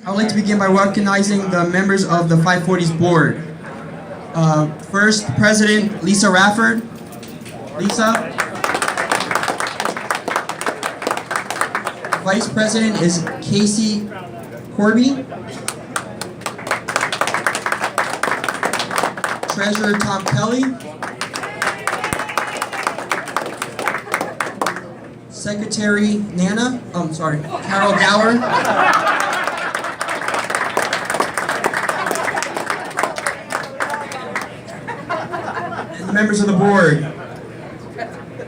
I would like to begin by recognizing the members of the 540's board. First, President Lisa Rafford. Lisa. Vice President is Casey Corby. Treasurer Tom Kelly. Secretary Carol Gower. And the members of the board.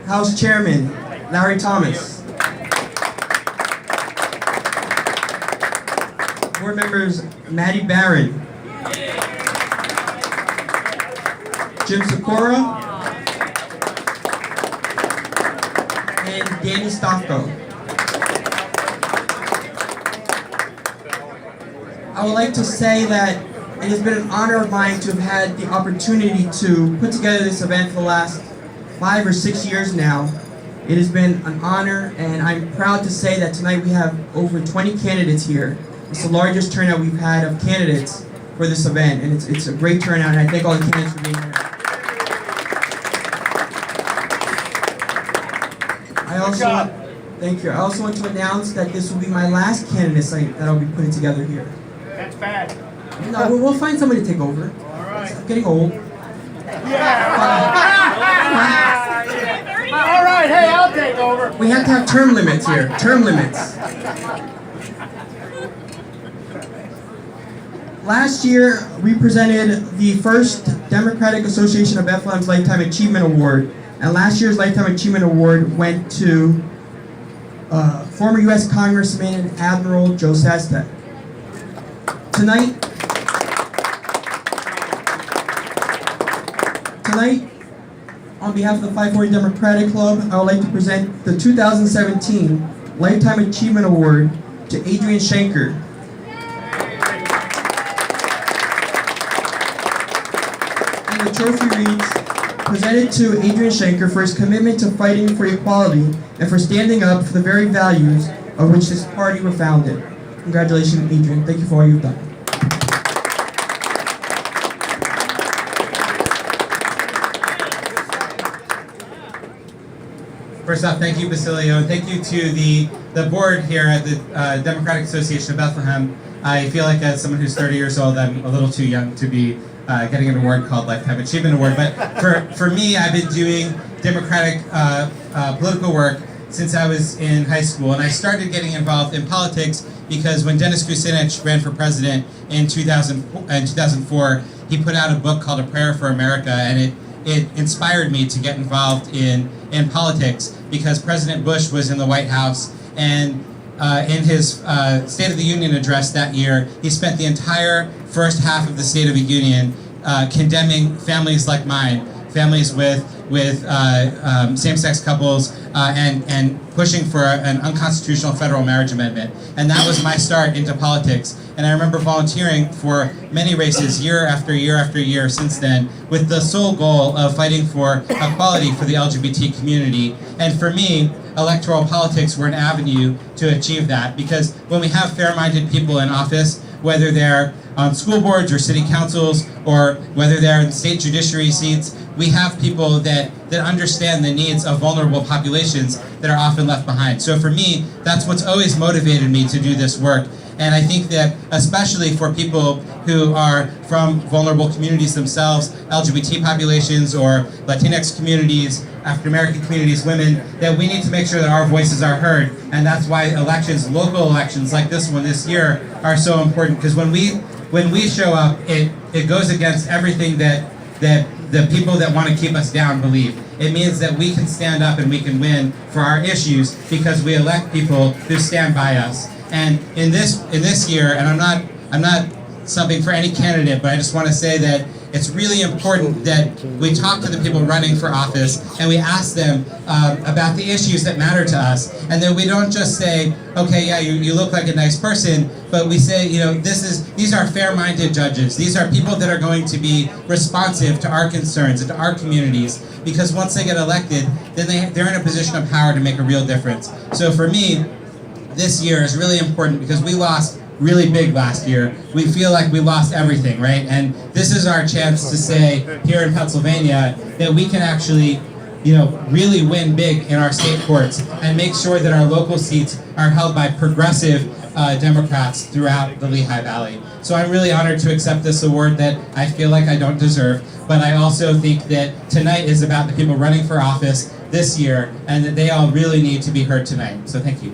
House Chairman Larry Thomas. Board members Maddie Barron. Jim Sikora. And Danny Stofko. I would like to say that it has been an honor of mine to have had the opportunity to put together this event for the last 5 or 6 years now. It has been an honor, and I'm proud to say that tonight we have over 20 candidates here. It's the largest turnout we've had of candidates for this event, and it's a great turnout, and I thank all the candidates for being here. Thank you. I also want to announce that this will be my last candidacy that I'll be putting together here. That's bad. No, we'll find somebody to take over. All right. I'm getting old. Yeah. All right. Hey, I'll take over. We have to have term limits here. Term limits. Last year, we presented the first Democratic Association of Bethlehem's Lifetime Achievement Award. And last year's Lifetime Achievement Award went to former U.S. Congressman and Admiral Joe Sestak. Tonight, on behalf of the 540 Democratic Club, I would like to present the 2017 Lifetime Achievement Award to Adrian Schenker. And the trophy reads, presented to Adrian Schenker for his commitment to fighting for equality and for standing up for the very values of which this party were founded. Congratulations, Adrian. Thank you for all you've done. First off, thank you, Basilio, and thank you to the board here at the Democratic Association of Bethlehem. I feel like as someone who's 30 years old, I'm a little too young to be getting an award called Lifetime Achievement Award. But for me, I've been doing Democratic political work since I was in high school, and I started getting involved in politics because when Dennis Kucinich ran for president in 2004, he put out a book called A Prayer for America, and it inspired me to get involved in politics because President Bush was in the White House, and in his State of the Union address that year, he spent the entire first half of the State of the Union condemning families like mine, families with same-sex couples, and pushing for an unconstitutional federal marriage amendment. And that was my start into politics. And I remember volunteering for many races year after year after year since then with the sole goal of fighting for equality for the LGBT community. And for me, electoral politics were an avenue to achieve that, because when we have fair-minded people in office, whether they're on school boards or city councils, or whether they're in state judiciary seats, we have people that understand the needs of vulnerable populations that are often left behind. So for me, that's what's always motivated me to do this work. And I think that especially for people who are from vulnerable communities themselves, LGBT populations or Latinx communities, African American communities, women, that we need to make sure that our voices are heard. And that's why elections, local elections like this one this year, are so important, because when we show up, it goes against everything that the people that want to keep us down believe. It means that we can stand up and we can win for our issues because we elect people who stand by us. And in this year, and I'm not something for any candidate, but I just want to say that it's really important that we talk to the people running for office and we ask them about the issues that matter to us, and that we don't just say, okay, yeah, you look like a nice person, but we say, you know, these are fair-minded judges. These are people that are going to be responsive to our concerns and to our communities, because once they get elected, then they're in a position of power to make a real difference. So for me, this year is really important because we lost really big last year, we feel like we lost everything, right? And this is our chance to say here in Pennsylvania that we can actually, really win big in our state courts and make sure that our local seats are held by progressive Democrats throughout the Lehigh Valley. So I'm really honored to accept this award that I feel like I don't deserve, but I also think that tonight is about the people running for office this year and that they all really need to be heard tonight. So thank you.